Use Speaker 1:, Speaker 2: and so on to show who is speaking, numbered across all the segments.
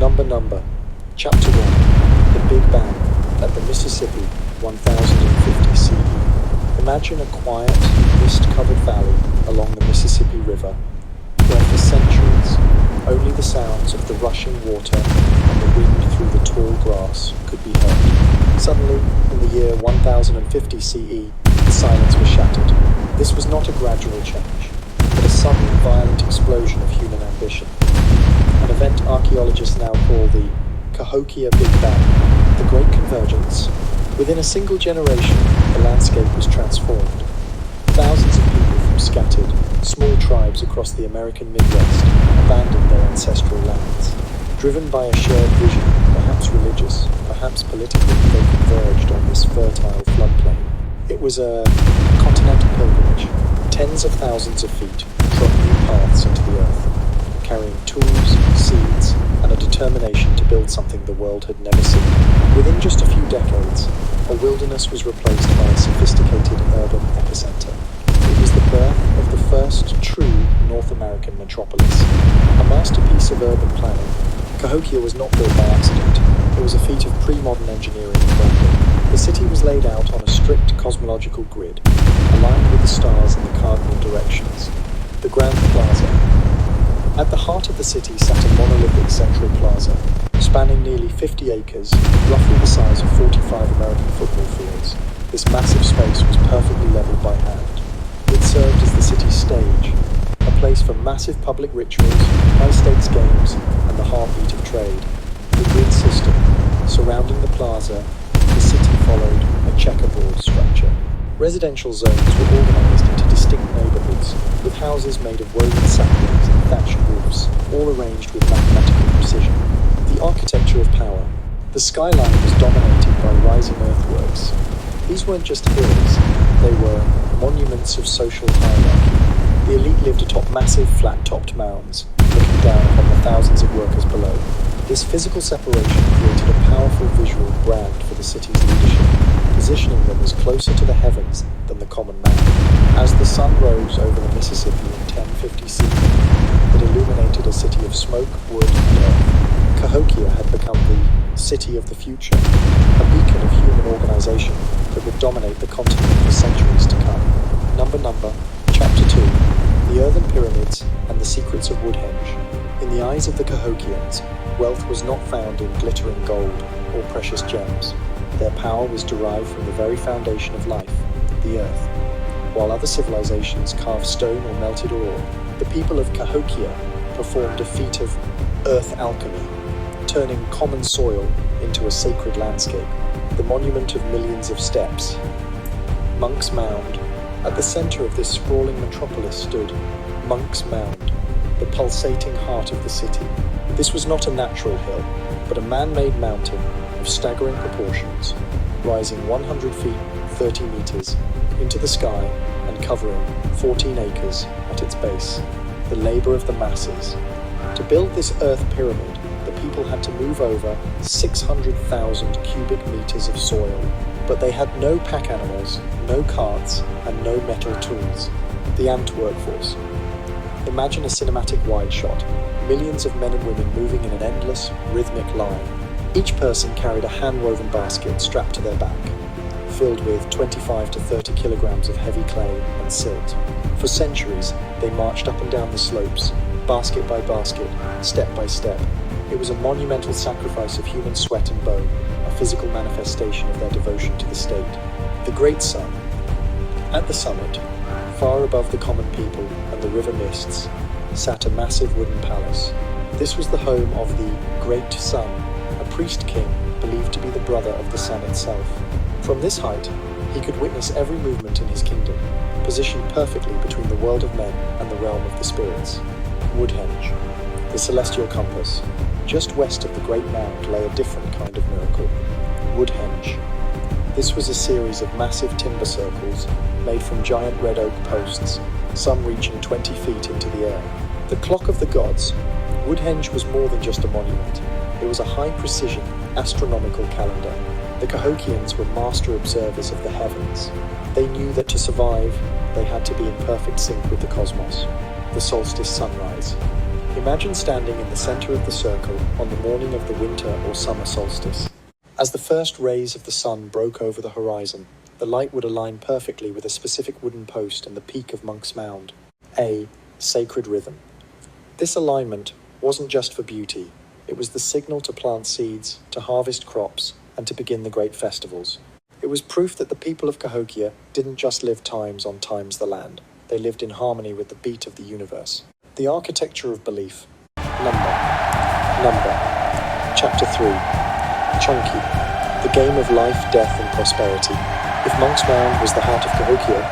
Speaker 1: Number. Chapter 1. The Big Bang at the Mississippi, 1050 CE. Imagine a quiet, mist-covered valley along the Mississippi River, where for centuries only the sounds of the rushing water and the wind through the tall grass could be heard. Suddenly, in the year 1050 CE, the silence was shattered. This was not a gradual change, but a sudden, violent explosion of human ambition. An event archaeologists now call the Cahokia Big Bang, the Great Convergence. Within a single generation, the landscape was transformed. Thousands of people from scattered, small tribes across the American Midwest abandoned their ancestral lands. Driven by a shared vision, perhaps religious, perhaps political, they converged on this fertile floodplain. It was a continental pilgrimage. Tens of thousands of feet trod new paths into the earth, carrying tools, seeds, and a determination to build something the world had never seen. Within just a few decades, a wilderness was replaced by a sophisticated urban epicenter. It was the birth of the first true North American metropolis. A masterpiece of urban planning, Cahokia was not built by accident. It was a feat of pre-modern engineering and branding. The city was laid out on a strict cosmological grid, aligned with the stars in the cardinal directions. The Grand Plaza. At the heart of the city sat a monolithic central plaza, spanning nearly 50 acres, roughly the size of 45 American football fields. This massive space was perfectly leveled by hand. It served as the city's stage, a place for massive public rituals, high-stakes games, and the heartbeat of trade. The grid system surrounding the plaza, the city followed a checkerboard structure. Residential zones were organized into distinct neighborhoods, with houses made of woven saplings and thatched roofs, all arranged with mathematical precision. The architecture of power. The skyline was dominated by rising earthworks. These weren't just hills, they were monuments of social hierarchy. The elite lived atop massive, flat-topped mounds, looking down upon the thousands of workers below. This physical separation created a powerful visual brand for the city's leadership, positioning them as closer to the heavens than the common man. As the sun rose over the Mississippi in 1050 CE, it illuminated a city of smoke, wood, and earth. Cahokia had become the city of the future, a beacon of human organization that would dominate the continent for centuries to come. Number. Chapter 2. The Earthen Pyramids and the Secrets of Woodhenge. In the eyes of the Cahokians, wealth was not found in glittering gold or precious gems. Their power was derived from the very foundation of life, the earth. While other civilizations carved stone or melted ore, the people of Cahokia performed a feat of earth alchemy, turning common soil into a sacred landscape, the monument of millions of steps. Monk's Mound. At the center of this sprawling metropolis stood Monk's Mound, the pulsating heart of the city. This was not a natural hill, but a man-made mountain of staggering proportions, rising 100 feet, 30 meters, into the sky and covering 14 acres at its base. The labor of the masses. To build this earth pyramid, the people had to move over 600,000 cubic meters of soil, but they had no pack animals, no carts, and no metal tools. The ant workforce. Imagine a cinematic wide shot, millions of men and women moving in an endless, rhythmic line. Each person carried a hand-woven basket strapped to their back, filled with 25 to 30 kilograms of heavy clay and silt. For centuries, they marched up and down the slopes, basket by basket, step by step. It was a monumental sacrifice of human sweat and bone, a physical manifestation of their devotion to the state. The Great Sun. At the summit, far above the common people and the river mists, sat a massive wooden palace. This was the home of the Great Sun, a priest king believed to be the brother of the sun itself. From this height, he could witness every movement in his kingdom, positioned perfectly between the world of men and the realm of the spirits. Woodhenge, the celestial compass. Just west of the Great Mound lay a different kind of miracle. Woodhenge. This was a series of massive timber circles made from giant red oak posts, some reaching 20 feet into the air. The Clock of the Gods. Woodhenge was more than just a monument. It was a high-precision, astronomical calendar. The Cahokians were master observers of the heavens. They knew that to survive, they had to be in perfect sync with the cosmos. The solstice sunrise. Imagine standing in the center of the circle on the morning of the winter or summer solstice. As the first rays of the sun broke over the horizon, the light would align perfectly with a specific wooden post and the peak of Monk's Mound. A sacred rhythm. This alignment wasn't just for beauty. It was the signal to plant seeds, to harvest crops, and to begin the great festivals. It was proof that the people of Cahokia didn't just live times on times the land. They lived in harmony with the beat of the universe. The architecture of belief. Number. Chapter 3. Chunky. The game of life, death, and prosperity. If Monk's Mound was the heart of Cahokia,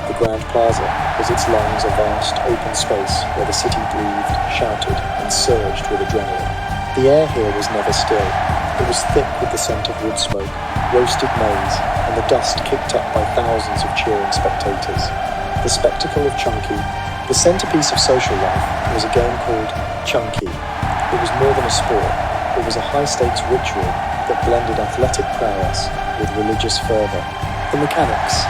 Speaker 1: the Grand Plaza was its lungs, a vast, open space where the city breathed, shouted, and surged with adrenaline. The air here was never still. It was thick with the scent of wood smoke, roasted maize, and the dust kicked up by thousands of cheering spectators. The spectacle of Chunky, the centerpiece of social life, was a game called Chunky. It was more than a sport. It was a high-stakes ritual that blended athletic prowess with religious fervor. The mechanics.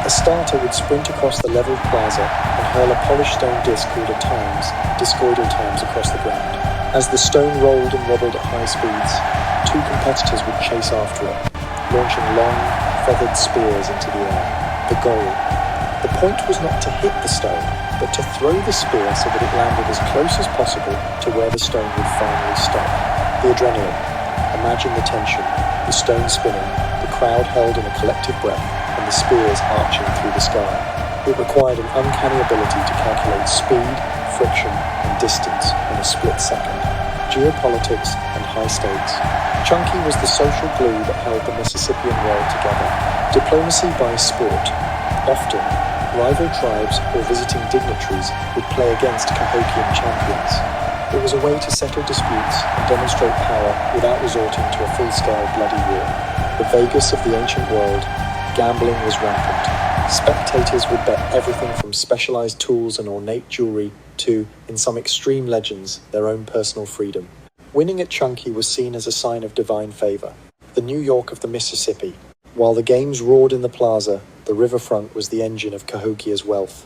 Speaker 1: A starter would sprint across the leveled plaza and hurl a polished stone disc called a times, discoidal times across the ground. As the stone rolled and wobbled at high speeds, two competitors would chase after it, launching long, feathered spears into the air. The goal. The point was not to hit the stone, but to throw the spear so that it landed as close as possible to where the stone would finally stop. The adrenaline. Imagine the tension, the stone spinning, the crowd held in a collective breath, and the spears arching through the sky. It required an uncanny ability to calculate speed, friction, and distance in a split second. Geopolitics and high stakes. Chunky was the social glue that held the Mississippian world together. Diplomacy by sport. Often, rival tribes or visiting dignitaries would play against Cahokian champions. It was a way to settle disputes and demonstrate power without resorting to a full-scale bloody war. The Vegas of the ancient world, gambling was rampant. Spectators would bet everything from specialized tools and ornate jewelry to, in some extreme legends, their own personal freedom. Winning at Chunky was seen as a sign of divine favor. The New York of the Mississippi. While the games roared in the plaza, the riverfront was the engine of Cahokia's wealth.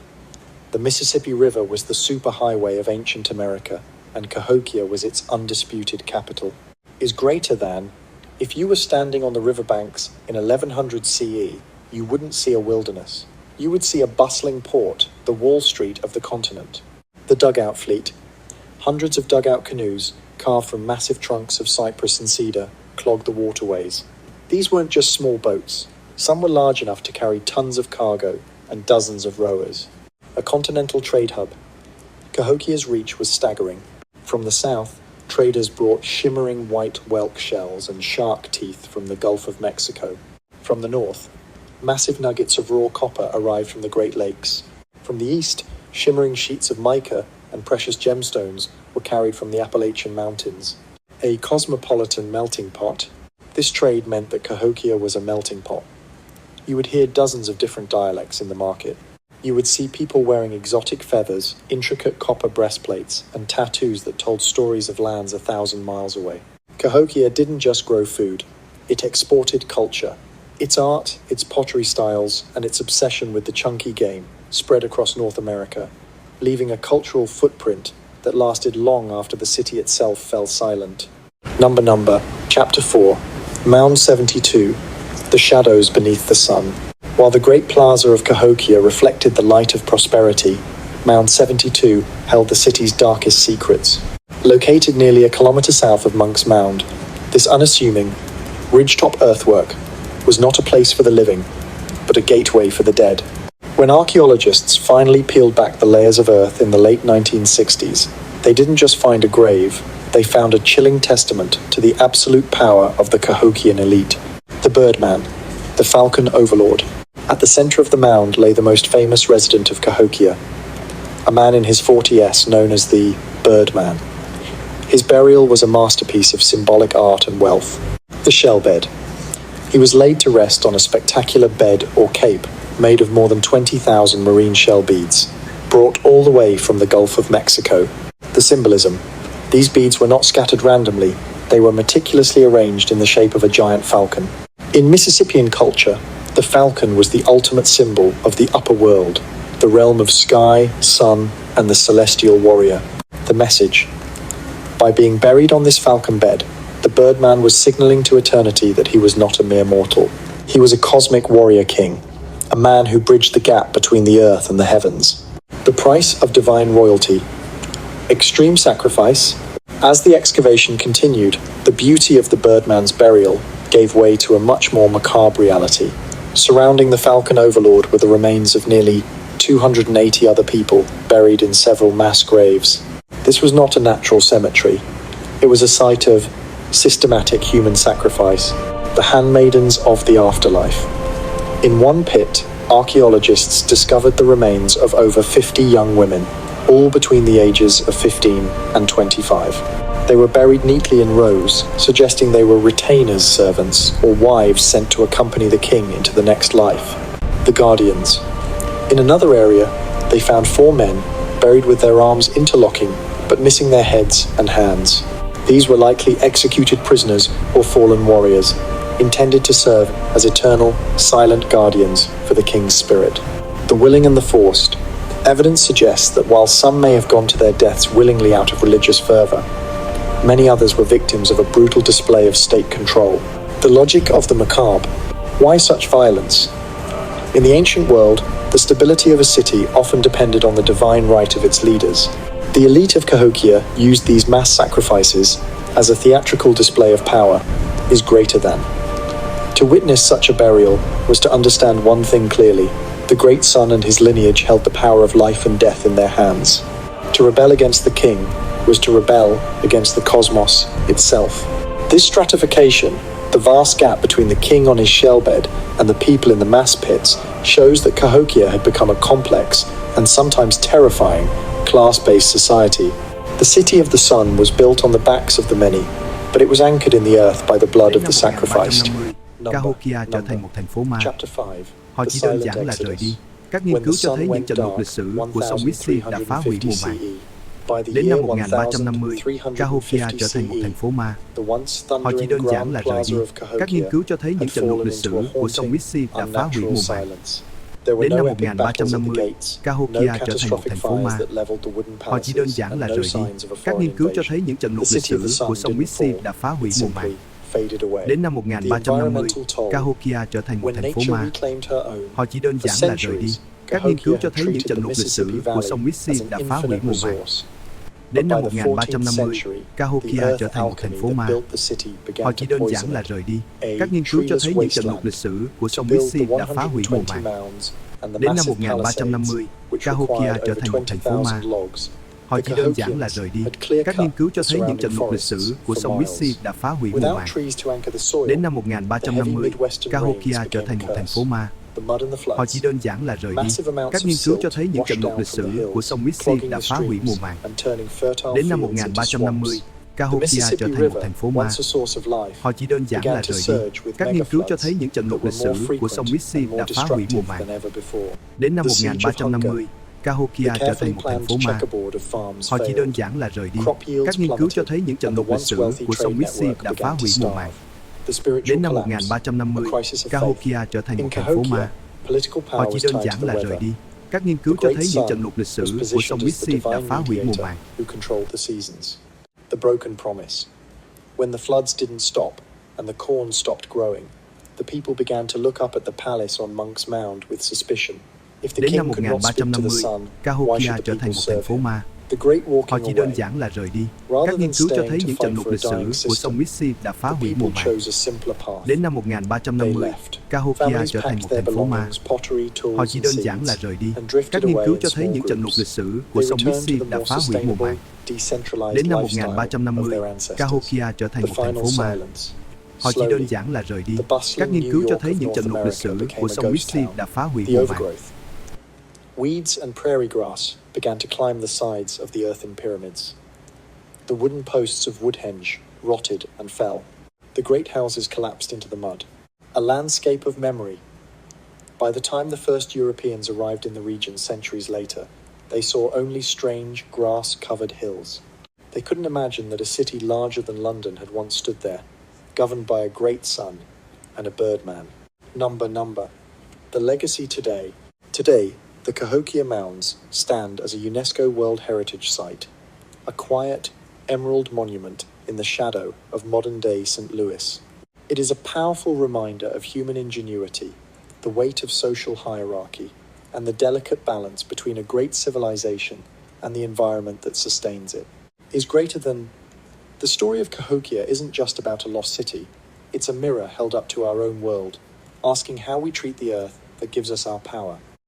Speaker 1: The Mississippi River was the superhighway of ancient America, and Cahokia was its undisputed capital. Is greater than, if you were standing on the riverbanks in 1100 CE, you wouldn't see a wilderness. You would see a bustling port, the Wall Street of the continent. The dugout fleet. Hundreds of dugout canoes, carved from massive trunks of cypress and cedar, clogged the waterways. These weren't just small boats. Some were large enough to carry tons of cargo and dozens of rowers. A continental trade hub. Cahokia's reach was staggering. From the south, traders brought shimmering white whelk shells and shark teeth from the Gulf of Mexico. From the north, massive nuggets of raw copper arrived from the Great Lakes. From the east, shimmering sheets of mica and precious gemstones were carried from the Appalachian Mountains. A cosmopolitan melting pot. This trade meant that Cahokia was a melting pot. You would hear dozens of different dialects in the market. You would see people wearing exotic feathers, intricate copper breastplates, and tattoos that told stories of lands 1,000 miles away. Cahokia didn't just grow food. It exported culture. Its art, its pottery styles, and its obsession with the Chunky game spread across North America, leaving a cultural footprint that lasted long after the city itself fell silent. Number. Chapter 4. Mound 72. The shadows beneath the sun. While the great plaza of Cahokia reflected the light of prosperity, Mound 72 held the city's darkest secrets. Located nearly a kilometer south of Monk's Mound, this unassuming, ridgetop earthwork was not a place for the living, but a gateway for the dead. When archaeologists finally peeled back the layers of earth in the late 1960s, they didn't just find a grave, they found a chilling testament to the absolute power of the Cahokian elite. The Birdman, the Falcon Overlord. At the center of the mound lay the most famous resident of Cahokia, a man in his 40s known as the Birdman. His burial was a masterpiece of symbolic art and wealth. The Shell Bed. He was laid to rest on a spectacular bed or cape made of more than 20,000 marine shell beads, brought all the way from the Gulf of Mexico. The symbolism. These beads were not scattered randomly, they were meticulously arranged in the shape of a giant falcon. In Mississippian culture, the falcon was the ultimate symbol of the upper world, the realm of sky, sun, and the celestial warrior. The message. By being buried on this falcon bed, the Birdman was signaling to eternity that he was not a mere mortal. He was a cosmic warrior king, a man who bridged the gap between the earth and the heavens. The price of divine royalty. Extreme sacrifice. As the excavation continued, the beauty of the Birdman's burial gave way to a much more macabre reality. Surrounding the Falcon Overlord were the remains of nearly 280 other people buried in several mass graves. This was not a natural cemetery. It was a site of systematic human sacrifice, the handmaidens of the afterlife. In one pit, archaeologists discovered the remains of over 50 young women, all between the ages of 15 and 25. They were buried neatly in rows, suggesting they were retainers' servants or wives sent to accompany the king into the next life. The Guardians. In another area, they found 4 men buried with their arms interlocking but missing their heads and hands. These were likely executed prisoners or fallen warriors, intended to serve as eternal, silent guardians for the king's spirit. The willing and the forced. Evidence suggests that while some may have gone to their deaths willingly out of religious fervor, many others were victims of a brutal display of state control. The logic of the macabre. Why such violence? In the ancient world, the stability of a city often depended on the divine right of its leaders. The elite of Cahokia used these mass sacrifices as a theatrical display of power is greater than. To witness such a burial was to understand one thing clearly. The great sun and his lineage held the power of life and death in their hands. To rebel against the king was to rebel against the cosmos itself. This stratification, the vast gap between the king on his shell bed and the people in the mass pits, shows that Cahokia had become a complex and sometimes terrifying class-based society. The city of the sun was built on the backs of the many, but it was anchored in the earth by the blood of the sacrificed.
Speaker 2: Cahokia trở thành một thành phố ma.
Speaker 1: Chapter 5.
Speaker 2: Họ chỉ đơn giản là rời đi. Các nghiên cứu cho thấy những trận lụt lịch sử của sông Mississippi đã phá hủy mùa màng. Đến năm 1350, Cahokia trở thành một thành phố ma. Họ chỉ đơn giản là rời đi. Các nghiên cứu cho thấy những trận lụt lịch sử của sông Mississippi đã phá hủy mùa màng. Đến năm 1350, Cahokia trở thành một thành phố ma. Họ chỉ đơn giản là rời đi. Các nghiên cứu cho thấy những trận lụt lịch sử của sông Mississippi đã phá hủy mùa màng. Đến năm 1350, Cahokia trở thành một thành phố ma. Họ chỉ đơn giản là rời đi. Các nghiên cứu cho thấy những trận lụt lịch sử của sông Mississippi đã phá hủy mùa màng. Đến năm 1350, Cahokia trở thành một thành phố ma. Họ chỉ đơn giản là rời đi. Các nghiên cứu cho thấy những trận lụt lịch sử của sông Mississippi đã phá hủy mùa màng. Đến năm 1350, Cahokia trở thành một thành phố ma. Họ chỉ đơn giản là rời đi. Các nghiên cứu cho thấy những trận lụt lịch sử của sông Mississippi đã phá hủy mùa màng. Đến năm 1350, Cahokia trở thành một thành phố ma. Họ chỉ đơn giản là rời đi. Các nghiên cứu cho thấy những trận lụt lịch sử của sông Mississippi đã phá hủy mùa màng. Đến năm 1350, Cahokia trở thành một thành phố ma. Họ chỉ đơn giản là rời đi. Các nghiên cứu cho thấy những trận lụt lịch sử của sông Mississippi đã phá hủy mùa màng. Đến năm 1350, Cahokia trở thành một thành phố ma. Họ chỉ đơn giản là rời đi. Các nghiên cứu cho thấy những trận lụt lịch sử của sông Mississippi đã phá hủy mùa màng. Đến năm 1350, Cahokia trở thành một thành phố ma. Họ chỉ đơn giản là rời đi. Các nghiên cứu cho thấy những trận lụt lịch sử của sông Mississippi đã phá hủy mùa màng.
Speaker 1: The broken promise. When the floods didn't stop and the corn stopped growing, the people began to look up at the palace on Monk's Mound with suspicion.
Speaker 2: Đến năm 1350, Cahokia trở thành một thành phố ma. Họ chỉ đơn giản là rời đi. Các nghiên cứu cho thấy những trận lụt lịch sử của sông Mississippi đã phá hủy mùa màng. Đến năm 1350, Cahokia trở thành một thành phố ma. Họ chỉ đơn giản là rời đi. Các nghiên cứu cho thấy những trận lụt lịch sử của sông Mississippi đã phá hủy mùa màng. Đến năm 1350, Cahokia trở thành một thành phố ma. Họ chỉ đơn giản là rời đi. Các nghiên cứu cho thấy những trận lụt lịch sử của sông Mississippi đã phá hủy mùa màng.
Speaker 1: Weeds and prairie grass began to climb the sides of the earthen pyramids. The wooden posts of Woodhenge rotted and fell. The great houses collapsed into the mud. A landscape of memory. By the time the first Europeans arrived in the region centuries later, they saw only strange, grass-covered hills. They couldn't imagine that a city larger than London had once stood there, governed by a great sun and a birdman. Number. The legacy today. Today, the Cahokia Mounds stand as a UNESCO World Heritage Site, a quiet, emerald monument in the shadow of modern-day St. Louis. It is a powerful reminder of human ingenuity, the weight of social hierarchy, and the delicate balance between a great civilization and the environment that sustains it. Is greater than... The story of Cahokia isn't just about a lost city. It's a mirror held up to our own world, asking how we treat the earth that gives us our power.